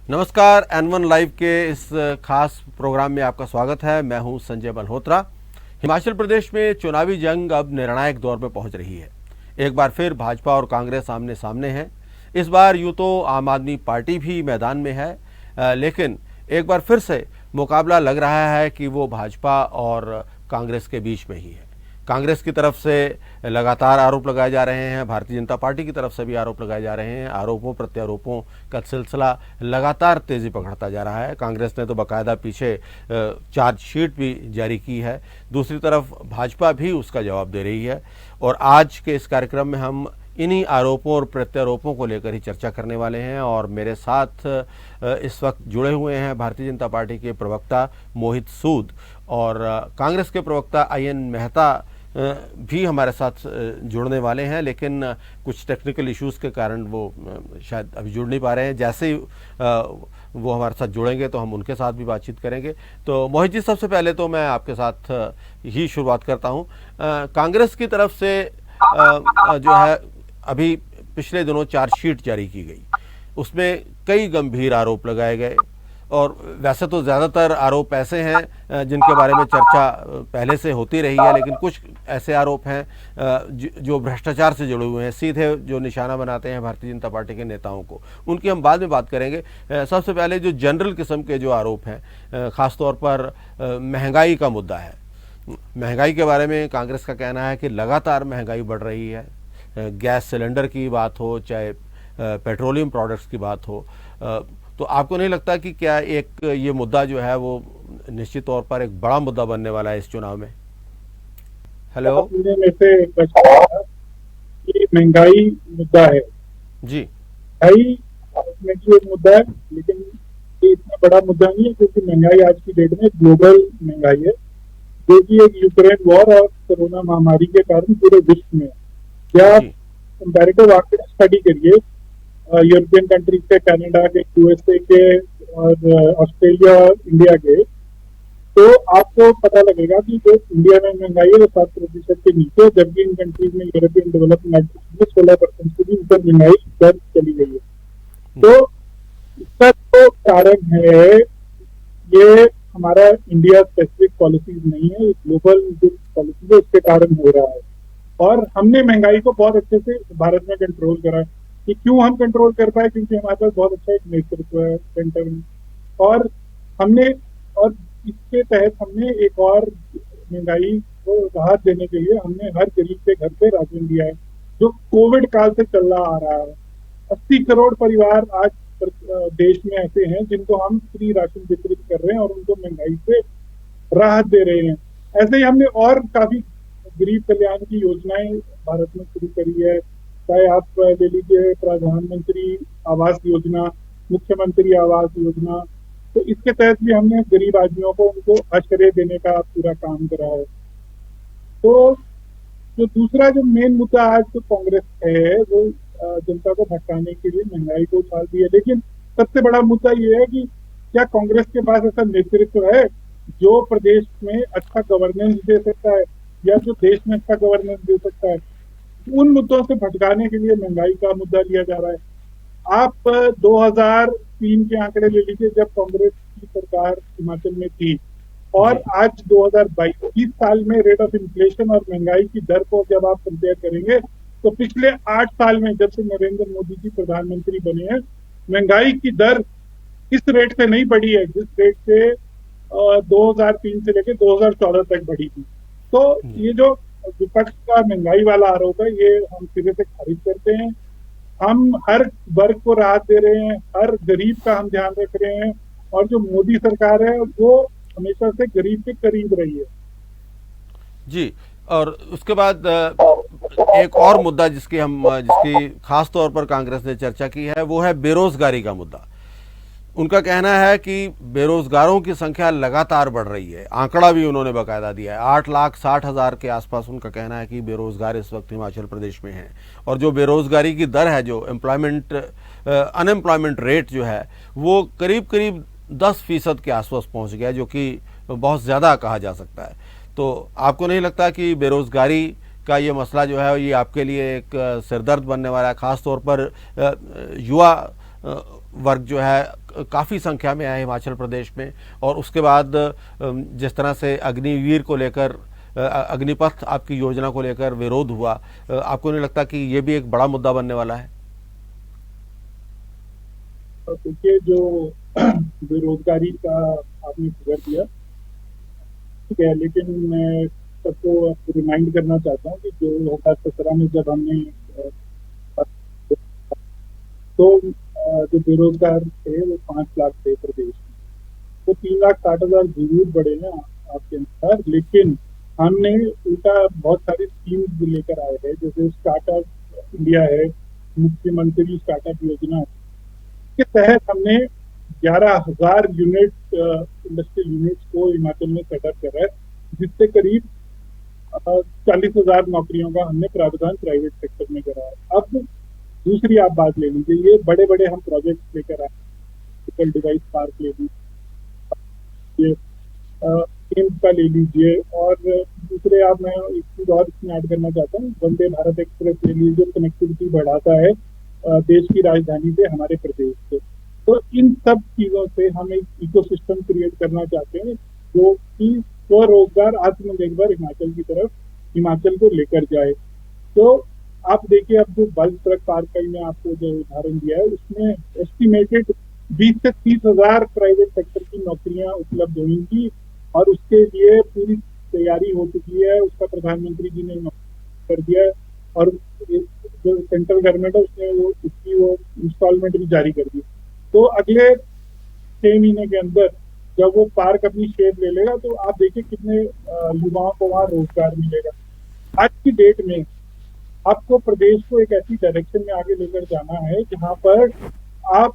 नमस्कार, N1 live के इस खास प्रोग्राम में आपका स्वागत है। मैं हूं संजय मल्होत्रा। हिमाचल प्रदेश में चुनावी जंग अब निर्णायक दौर में पहुंच रही है। एक बार फिर भाजपा और कांग्रेस आमने सामने हैं। इस बार यूं तो आम आदमी पार्टी भी मैदान में है, लेकिन एक बार फिर से मुकाबला लग रहा है कि वो भाजपा और कांग्रेस के बीच में ही है। कांग्रेस की तरफ से लगातार आरोप लगाए जा रहे हैं, भारतीय जनता पार्टी की तरफ से भी आरोप लगाए जा रहे हैं। आरोपों प्रत्यारोपों का सिलसिला लगातार तेजी पकड़ता जा रहा है। कांग्रेस ने तो बाकायदा पीछे चार्जशीट भी जारी की है। दूसरी तरफ भाजपा भी उसका जवाब दे रही है। और आज के इस कार्यक्रम में हम इन्हीं आरोपों और प्रत्यारोपों को लेकर ही चर्चा करने वाले हैं। और मेरे साथ इस वक्त जुड़े हुए हैं भारतीय जनता पार्टी के प्रवक्ता मोहित सूद और कांग्रेस के प्रवक्ता IN मेहता भी हमारे साथ जुड़ने वाले हैं, लेकिन कुछ टेक्निकल इश्यूज़ के कारण वो शायद अभी जुड़ नहीं पा रहे हैं। जैसे ही वो हमारे साथ जुड़ेंगे तो हम उनके साथ भी बातचीत करेंगे। तो मोहित जी, सबसे पहले तो मैं आपके साथ ही शुरुआत करता हूं। कांग्रेस की तरफ से जो है अभी पिछले दिनों चार्जशीट जारी की गई, उसमें कई गंभीर आरोप लगाए गए। और वैसे तो ज़्यादातर आरोप ऐसे हैं जिनके बारे में चर्चा पहले से होती रही है, लेकिन कुछ ऐसे आरोप हैं जो भ्रष्टाचार से जुड़े हुए हैं, सीधे जो निशाना बनाते हैं भारतीय जनता पार्टी के नेताओं को। उनकी हम बाद में बात करेंगे। सबसे पहले जो जनरल किस्म के जो आरोप हैं, ख़ासतौर पर महंगाई का मुद्दा है। महंगाई के बारे में कांग्रेस का कहना है कि लगातार महंगाई बढ़ रही है। गैस सिलेंडर की बात हो, चाहे पेट्रोलियम प्रोडक्ट्स की बात हो, तो आपको नहीं लगता कि क्या एक ये मुद्दा जो है वो निश्चित तौर पर एक बड़ा मुद्दा बनने वाला है इस चुनाव में? हेलो में से ये महंगाई मुद्दा है जी। महंगाई डेफिनेटली एक मुद्दा है, लेकिन ये इतना बड़ा मुद्दा नहीं है क्योंकि महंगाई आज की डेट में ग्लोबल महंगाई है, जो कि एक यूक्रेन वॉर और कोरोना महामारी के कारण पूरे विश्व में है। या जी कंपैरेटिव आंकड़े स्टडी करिए यूरोपियन कंट्रीज के, कनाडा के, USA के और ऑस्ट्रेलिया और इंडिया के, तो आपको पता लगेगा कि जो इंडिया में महंगाई है वो 7% के नीचे, जबकि इन कंट्रीज में यूरोपियन डेवलपमेंट में 16% से भी ऊपर महंगाई दर चली गई है। तो इसका जो कारण है, ये हमारा इंडिया स्पेसिफिक पॉलिसीज नहीं है, ग्लोबल जो पॉलिसी है उसके कारण हो रहा है। और हमने महंगाई को बहुत अच्छे से भारत में कंट्रोल करा है। कि क्यों हम कंट्रोल कर पाए? क्योंकि हमारे पास बहुत अच्छा एक नेतृत्व है सेंटर में। और हमने और इसके तहत हमने एक और महंगाई को राहत देने के लिए हमने हर गरीब के घर पे राशन दिया है, जो कोविड काल से चला आ रहा है। 80 करोड़ परिवार आज देश में ऐसे हैं जिनको हम फ्री राशन वितरित कर रहे हैं और उनको महंगाई से राहत दे रहे हैं। ऐसे ही हमने और काफी गरीब कल्याण की योजनाएं भारत में शुरू करी है। चाहे आप ले लीजिए प्रधानमंत्री आवास योजना, मुख्यमंत्री आवास योजना, तो इसके तहत भी हमने गरीब आदमियों को उनको आश्रय देने का पूरा काम करा है। तो जो दूसरा जो मेन मुद्दा आज तो कांग्रेस है, वो जनता को भटकाने के लिए महंगाई को उछाल दी है। लेकिन सबसे बड़ा मुद्दा ये है कि क्या कांग्रेस के पास ऐसा नेतृत्व है जो प्रदेश में अच्छा गवर्नेंस दे सकता है, या जो देश में अच्छा गवर्नेंस दे सकता है? उन मुद्दों से भटकाने के लिए महंगाई का मुद्दा लिया जा रहा है। आप 2003 के आंकड़े ले लीजिए, जब कांग्रेस की सरकार हिमाचल में थी, और आज 2022 20 साल में रेट ऑफ इन्फ्लेशन और महंगाई की दर को जब आप कंपेयर करेंगे, तो पिछले 8 साल में जब से नरेंद्र मोदी जी प्रधानमंत्री बने हैं, महंगाई की दर इस रेट से नहीं बढ़ी है जिस रेट से 2003 से लेकर 2014 तक बढ़ी थी। तो ये जो विपक्ष का महंगाई वाला आरोप है, ये हम सिरे से खारिज करते हैं। हम हर वर्ग को राहत दे रहे हैं, हर गरीब का हम ध्यान रख रहे हैं, और जो मोदी सरकार है वो हमेशा से गरीब के करीब रही है। जी। और उसके बाद एक और मुद्दा जिसकी खास तौर पर कांग्रेस ने चर्चा की है, वो है बेरोजगारी का मुद्दा। उनका कहना है कि बेरोजगारों की संख्या लगातार बढ़ रही है। आंकड़ा भी उन्होंने बाकायदा दिया है, 8,60,000 के आसपास उनका कहना है कि बेरोजगार इस वक्त हिमाचल प्रदेश में हैं। और जो बेरोजगारी की दर है, जो अनएम्प्लॉयमेंट रेट जो है, वो करीब करीब 10% के आसपास पहुंच गया, जो कि बहुत ज़्यादा कहा जा सकता है। तो आपको नहीं लगता कि बेरोजगारी का ये मसला जो है ये आपके लिए एक सिरदर्द बनने वाला है, ख़ास तौर पर युवा वर्ग जो है काफ़ी संख्या में आए हिमाचल प्रदेश में, और उसके बाद जिस तरह से अग्निवीर को लेकर, अग्निपथ आपकी योजना को लेकर विरोध हुआ, आपको नहीं लगता कि ये भी एक बड़ा मुद्दा बनने वाला है? देखिए, जो बेरोजगारी का आपने फिगर दिया, ठीक है, लेकिन मैं सबको रिमाइंड करना चाहता हूँ कि 2017 में जब हमने तो जो बेरोजगार थे वो 5 लाख थे प्रदेश में। तो 3,60,000 जरूर बढ़े हैं आपके अनुसार, लेकिन हमने उल्टा बहुत सारी स्कीम्स लेकर आए हैं, जैसे स्टार्टअप इंडिया है, मुख्यमंत्री स्टार्टअप योजना के तहत हमने 11,000 यूनिट इंडस्ट्रियल यूनिट्स को हिमाचल में सेटअप करा है, जिससे करीब 40,000 नौकरियों का हमने प्रावधान प्राइवेट सेक्टर में करा है। अब दूसरी आप बात ले लीजिए, ये बड़े बड़े हम प्रोजेक्ट लेकर आए, मेडिकल डिवाइस पार्क ले लीजिए, एम्स का ले लीजिए, और दूसरे आप, मैं एक चीज और इसमें ऐड करना चाहता हूँ, वंदे भारत एक्सप्रेस ले लीजिए, जो कनेक्टिविटी बढ़ाता है देश की राजधानी से हमारे प्रदेश से। तो इन सब चीजों से हम एक इकोसिस्टम क्रिएट करना चाहते हैं जो कि स्वरोजगार आत्मनिर्भर हिमाचल की तरफ हिमाचल को लेकर जाए। तो आप देखिए, अब जो बल्क ट्रक पार्क का ही मैं आपको जो उदाहरण दिया है, उसमें एस्टिमेटेड 20 से 30,000 प्राइवेट सेक्टर की नौकरियां उपलब्ध होंगी, और उसके लिए पूरी तैयारी हो चुकी है, उसका प्रधानमंत्री जी ने कर दिया है, और जो सेंट्रल गवर्नमेंट है उसने उसकी इंस्टॉलमेंट भी जारी कर दी। तो अगले 6 महीने के अंदर जब वो पार्क अपनी शेप ले लेगा, तो आप देखिए कितने युवाओं को वहां रोजगार मिलेगा। आज की डेट में आपको प्रदेश को एक ऐसी डायरेक्शन में आगे लेकर जाना है जहां पर आप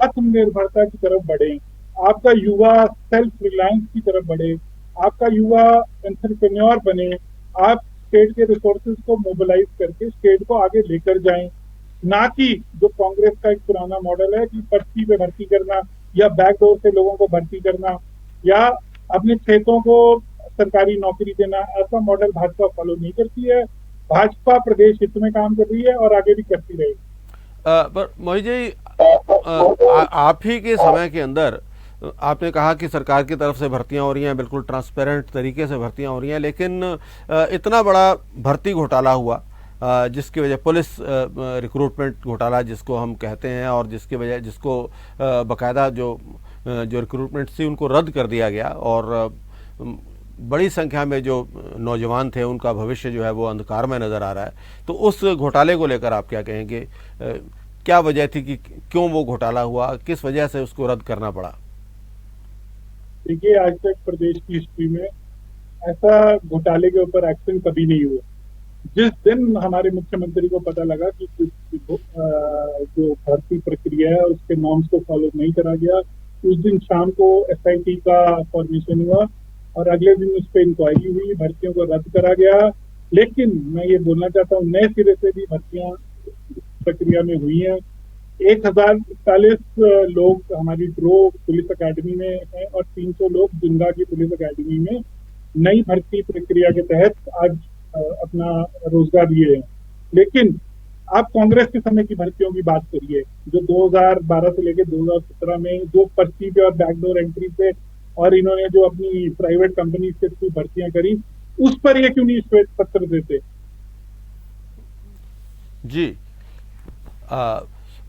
आत्मनिर्भरता की तरफ बढ़े, आपका युवा सेल्फ रिलायंस की तरफ बढ़े, आपका युवा एंटरप्रेन्योर बने, आप स्टेट के रिसोर्सेज को मोबिलाइज करके स्टेट को आगे लेकर जाएं, ना कि जो कांग्रेस का एक पुराना मॉडल है कि पर्ची पे भर्ती करना या बैकडोर से लोगों को भर्ती करना या अपने खेतों को सरकारी नौकरी देना। ऐसा मॉडल भाजपा फॉलो नहीं करती है। भाजपा प्रदेश हित में काम कर रही है और आगे भी करती रहेगी। पर मोहित जी, आप ही के समय के अंदर आपने कहा कि सरकार की तरफ से भर्तियां हो रही हैं, बिल्कुल ट्रांसपेरेंट तरीके से भर्तियां हो रही हैं, लेकिन इतना बड़ा भर्ती घोटाला हुआ जिसकी वजह पुलिस रिक्रूटमेंट घोटाला जिसको हम कहते हैं, और जिसकी वजह जिसको बाकायदा जो रिक्रूटमेंट थी उनको रद्द कर दिया गया, और बड़ी संख्या में जो नौजवान थे उनका भविष्य जो है वो अंधकार में नज़र आ रहा है। तो उस घोटाले को लेकर आप क्या कहेंगे? क्या वजह थी कि क्यों वो घोटाला हुआ, किस वजह से उसको रद्द करना पड़ा? देखिए, आज तक प्रदेश की हिस्ट्री में ऐसा घोटाले के ऊपर एक्शन कभी नहीं हुआ। जिस दिन हमारे मुख्यमंत्री को पता लगा कि जो भर्ती प्रक्रिया है उसके नॉर्म्स को फॉलो नहीं करा गया, उस दिन शाम को एसआईटी का फॉर्मेशन हुआ और अगले दिन उस पर इंक्वायरी हुई, भर्तियों को रद्द करा गया। लेकिन मैं ये बोलना चाहता हूँ, नए सिरे से भी भर्तियां प्रक्रिया में हुई हैं। 1,041 लोग हमारी ड्रो पुलिस अकेडमी में हैं और 300 लोग जिंदा की पुलिस अकेडमी में नई भर्ती प्रक्रिया के तहत आज अपना रोजगार लिए हैं। लेकिन आप कांग्रेस के समय की भर्तियों की बात करिए, जो 2012 से लेकर 2017 में जो पर्ची पे और बैकडोर एंट्री पे और इन्होंने जो अपनी प्राइवेट कंपनी के थ्रू भर्तियां करी, उस पर ये क्यों नहीं श्वेत पत्र देते? जी,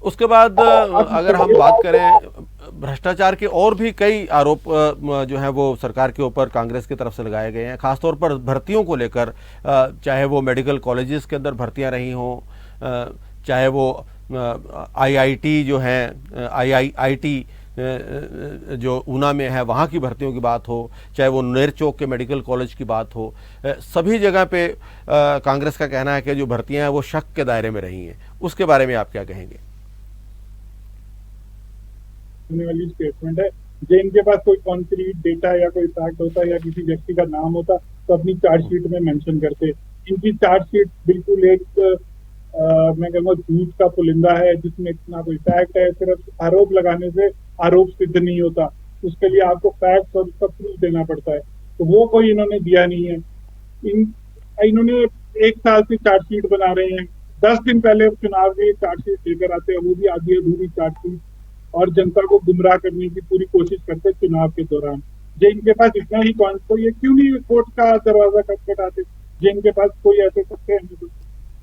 उसके बाद अगर हम बात करें भ्रष्टाचार के, और भी कई आरोप जो हैं वो सरकार के ऊपर कांग्रेस की तरफ से लगाए गए हैं, खासतौर पर भर्तियों को लेकर। चाहे वो मेडिकल कॉलेजेस के अंदर भर्तियां रही हों, चाहे वो आईआईटी जो हैं, आईआईटी जो ऊना में है वहाँ की भर्तियों की बात हो, चाहे वो नेर चौक के मेडिकल कॉलेज की बात हो, सभी जगह पे कांग्रेस का कहना है कि जो भर्तियां हैं वो शक के दायरे में रही हैं। उसके बारे में आप क्या कहेंगे? वाली स्टेटमेंट है, जो इनके पास कोई कॉन्क्रीट डेटा या कोई फैक्ट होता या किसी व्यक्ति का नाम होता तो अपनी चार्जशीट में मेंशन करते। इनकी चार्जशीट बिल्कुल एक मैं कहूँगा झूठ का पुलिंदा है, जिसमें इतना कोई फैक्ट है। सिर्फ आरोप लगाने से आरोप सिद्ध नहीं होता, उसके लिए आपको फैक्ट और उसका प्रूफ देना पड़ता है, तो वो कोई इन्होंने दिया नहीं है। इन्होंने 1 साल से चार्जशीट बना रहे हैं, 10 दिन पहले चुनाव की चार्जशीट लेकर आते हैं, वो भी आधी अधूरी चार्जशीट। और जनता को गुमराह करने की पूरी कोशिश करते हैं चुनाव के दौरान। जो इनके पास इतना ही कौन तो ये क्यों नहीं कोर्ट का दरवाजा खटखटाते, जो इनके पास कोई ऐसे सत्ते हैं तो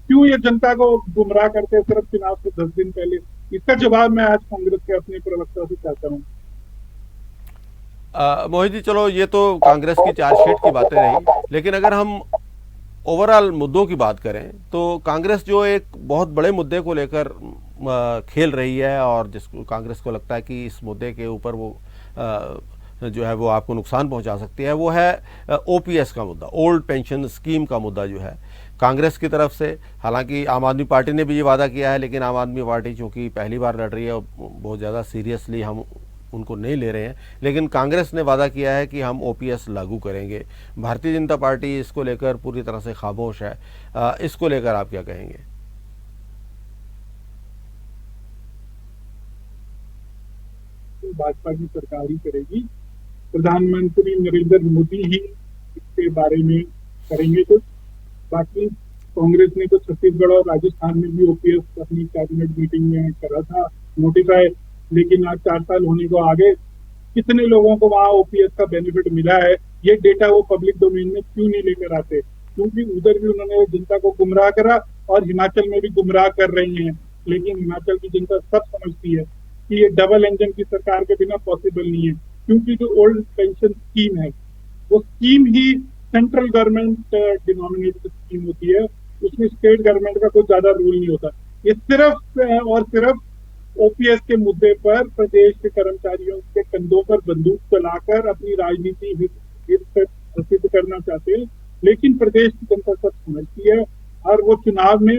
क्यों ये जनता को गुमराह करते हैं सिर्फ चुनाव से 10 दिन पहले? इसका जवाब मैं आज कांग्रेस के अपने प्रवक्ता से चाहता हूँ। मोहित जी, चलो ये तो कांग्रेस की चार्जशीट की बातें रही, लेकिन अगर हम ओवरऑल मुद्दों की बात करें तो कांग्रेस जो एक बहुत बड़े मुद्दे को लेकर खेल रही है और जिसको कांग्रेस को लगता है कि इस मुद्दे के ऊपर वो जो है वो आपको नुकसान पहुंचा सकती है, वो है ओपीएस का मुद्दा, ओल्ड पेंशन स्कीम का मुद्दा जो है कांग्रेस की तरफ से। हालांकि आम आदमी पार्टी ने भी ये वादा किया है, लेकिन आम आदमी पार्टी चूंकि पहली बार लड़ रही है, बहुत ज़्यादा सीरियसली हम उनको नहीं ले रहे हैं, लेकिन कांग्रेस ने वादा किया है कि हम ओपीएस लागू करेंगे। भारतीय जनता पार्टी इसको लेकर पूरी तरह से खामोश है। इसको लेकर आप क्या कहेंगे? भाजपा की सरकार ही करेगी, प्रधानमंत्री नरेंद्र मोदी ही इसके बारे में करेंगे कुछ। बाकी कांग्रेस ने तो छत्तीसगढ़ और राजस्थान में भी ओपीएस अपनी कैबिनेट मीटिंग में करा था नोटिफाई, लेकिन आज 4 साल होने को आगे कितने लोगों को वहां ओपीएस का बेनिफिट मिला है, ये डेटा वो पब्लिक डोमेन में क्यों नहीं लेकर आते? क्योंकि उधर भी उन्होंने जनता को गुमराह करा और हिमाचल में भी गुमराह कर रही हैं। लेकिन हिमाचल की जनता सब समझती है कि ये डबल इंजन की सरकार के बिना पॉसिबल नहीं है, क्योंकि जो ओल्ड पेंशन स्कीम है वो स्कीम ही सेंट्रल गवर्नमेंट डिनोमिनेटेड स्कीम होती है, उसमें स्टेट गवर्नमेंट का कोई ज्यादा रूल नहीं होता। ये सिर्फ और सिर्फ ओपीएस के मुद्दे पर प्रदेश के कर्मचारियों के कंधों पर बंदूक चलाकर अपनी राजनीति हित सिद्ध करना चाहते हैं। लेकिन प्रदेश की जनता सब समझती है और वो चुनाव में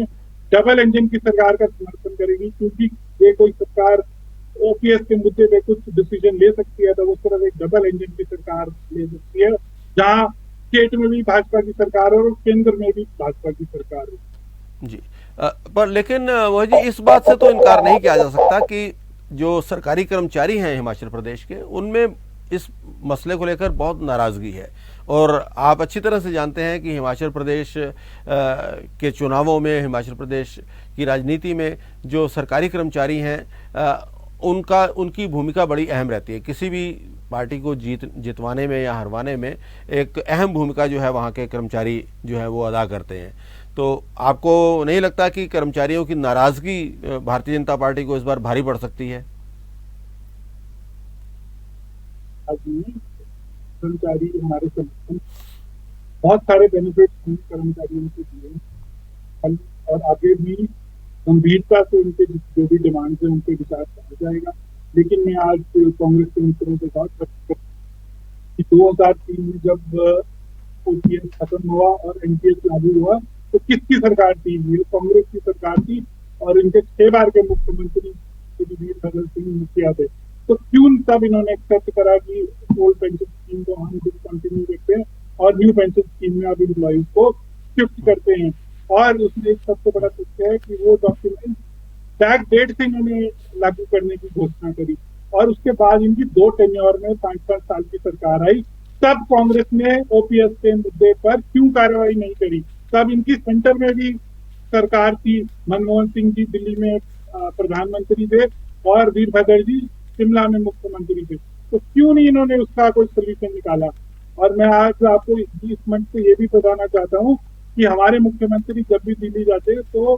डबल इंजन की सरकार का समर्थन करेगी, क्योंकि ये कोई सरकार ओपीएस के मुद्दे पे कुछ डिसीजन ले सकती है तो वो सिर्फ एक डबल इंजन की सरकार ले सकती है, जहां स्टेट में भी भाजपा की सरकार है और केंद्र में भी भाजपा की सरकार है। जी, पर लेकिन वह जी इस बात से तो इनकार नहीं किया जा सकता कि जो सरकारी कर्मचारी हैं हिमाचल प्रदेश के, उनमें इस मसले को लेकर बहुत नाराजगी है। और आप अच्छी तरह से जानते हैं कि हिमाचल प्रदेश के चुनावों में, हिमाचल प्रदेश की राजनीति में जो सरकारी कर्मचारी हैं उनकी भूमिका बड़ी अहम रहती है। किसी भी पार्टी को जितवाने में या हरवाने में एक अहम भूमिका जो है वहाँ के कर्मचारी जो है वो अदा करते हैं। तो आपको नहीं लगता कि कर्मचारियों की नाराजगी भारतीय जनता पार्टी को इस बार भारी पड़ सकती है? कर्मचारी हमारे संगठन बहुत सारे बेनिफिट कर्मचारियों को दिए और आगे भी गंभीरता से उनके जो भी डिमांड है उनके विचार किया जाएगा। लेकिन मैं आज कांग्रेस के मित्रों से बात करता हूँ कि 2003 में जब ओपीएस खत्म हुआ और एनपीएस लागू हुआ तो किसकी सरकार थी? ये कांग्रेस की सरकार थी और इनके 6 बार के मुख्यमंत्री वीरभद्र सिंह मुखिया थे। तो क्यों तब इन्होंने एक्सेप्ट करा कि ओल्ड पेंशन स्कीम को हम कंटिन्यू रखते हैं और न्यू पेंशन स्कीम में अब एम्प्लॉइज को शिफ्ट करते हैं? और उसमें एक सबसे बड़ा तथ्य है कि वो डॉक्यूमेंट बैक डेट से इन्होंने लागू करने की घोषणा करी और उसके बाद इनकी 2 टेन्योर में 5-5 साल की सरकार आई। तब कांग्रेस ने ओपीएस के मुद्दे पर क्यों कार्रवाई नहीं करी? तब इनकी सेंटर में भी सरकार थी, मनमोहन सिंह जी दिल्ली में प्रधानमंत्री थे और वीरभद्र जी शिमला में मुख्यमंत्री थे। तो क्यों नहीं इन्होंने उसका कोई सोल्यूशन निकाला? और मैं आज आपको इस मंच से ये भी बताना चाहता हूँ कि हमारे मुख्यमंत्री जब भी दिल्ली जाते हैं तो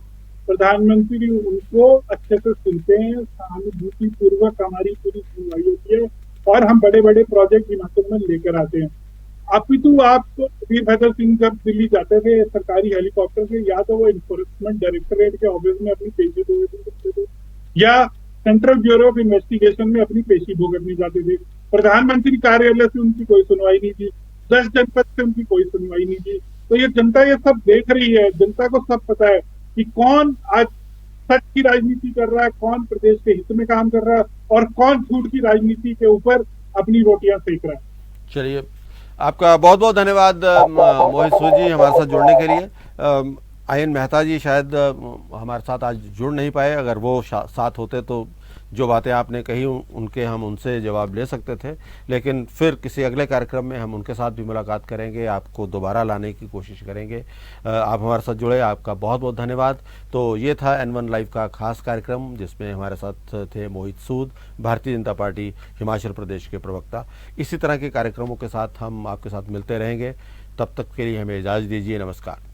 प्रधानमंत्री उनको अच्छे से सुनते हैं, सहानुभूति पूर्वक हमारी पूरी सुनवाई होती है और हम बड़े बड़े प्रोजेक्ट हिमाचल में लेकर आते हैं। अपितु आप वीरभद्र सिंह जब दिल्ली जाते थे सरकारी हेलीकॉप्टर से, या तो वो इन्फोर्समेंट डायरेक्टरेट के ऑफिस में अपनी पेशी भुगतनी करते थे या सेंट्रल ब्यूरो ऑफ इन्वेस्टिगेशन में अपनी पेशी भुगतनी जाते थे। प्रधानमंत्री कार्यालय से उनकी कोई सुनवाई नहीं थी, 10 जनपद से उनकी कोई सुनवाई नहीं थी। तो ये जनता ये सब देख रही है, जनता को सब पता है कि कौन आज सच की राजनीति कर रहा है, कौन प्रदेश के हित में काम कर रहा है और कौन झूठ की राजनीति के ऊपर अपनी रोटियां सेक रहा है। चलिए, आपका बहुत बहुत धन्यवाद मोहित सूद जी हमारे साथ जुड़ने के लिए। आयन मेहता जी शायद हमारे साथ आज जुड़ नहीं पाए, अगर वो साथ होते तो जो बातें आपने कही उनके हम उनसे जवाब ले सकते थे, लेकिन फिर किसी अगले कार्यक्रम में हम उनके साथ भी मुलाकात करेंगे, आपको दोबारा लाने की कोशिश करेंगे। आप हमारे साथ जुड़े, आपका बहुत बहुत धन्यवाद। तो ये था N1 लाइव का खास कार्यक्रम जिसमें हमारे साथ थे मोहित सूद, भारतीय जनता पार्टी हिमाचल प्रदेश के प्रवक्ता। इसी तरह के कार्यक्रमों के साथ हम आपके साथ मिलते रहेंगे। तब तक के लिए हमें इजाज़त दीजिए। नमस्कार।